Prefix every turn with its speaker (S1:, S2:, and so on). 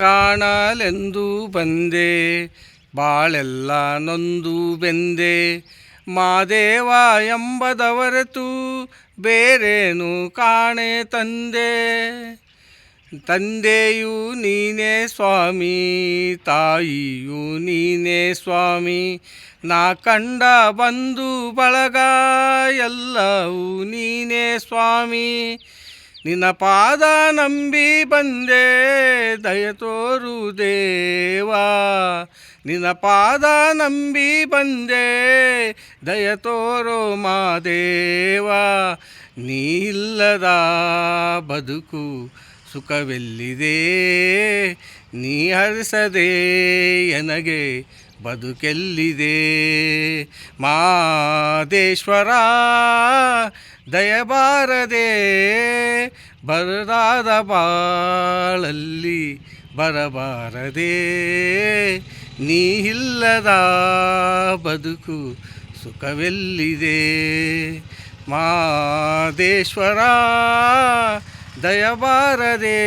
S1: ಕಾಣಲೆಂದು ಬಂದೆ ಬಾಳೆಲ್ಲ ನೊಂದು ಬೆಂದೆ ಮಾದೇವ ಎಂಬದವರೆತು ಬೇರೇನು ಕಾಣೆ ತಂದೆ. ತಂದೆಯು ನೀನೇ ಸ್ವಾಮಿ, ತಾಯಿಯು ನೀನೇ ಸ್ವಾಮಿ, ನಾ ಕಂಡ ಬಂಧು ಬಳಗ ಎಲ್ಲವೂ ನೀನೇ ಸ್ವಾಮಿ. ನಿನ್ನ ಪಾದ ನಂಬಿ ಬಂದೆ ದಯ ತೋರು ದೇವಾ, ನಿನ್ನ ಪಾದ ನಂಬಿ ಬಂದೆ ದಯ ತೋರೋ ಮಾದೇವ. ನೀ ಇಲ್ಲದ ಬದುಕು ಸುಖವೆಲ್ಲಿದೆ, ನೀ ಹರಿಸದೆ ಎನಗೆ ಬದುಕೆಲ್ಲಿದೆ. ಮಾದೇಶ್ವರ ದಯಬಾರದೆ ಬರದಾದ ಬಾಳಲ್ಲಿ ಬರಬಾರದೆ, ನೀ ಇಲ್ಲದ ಬದುಕು ಸುಖವೆಲ್ಲಿದೆ. ಮಾದೇಶ್ವರ ದಯಬಾರದೆ.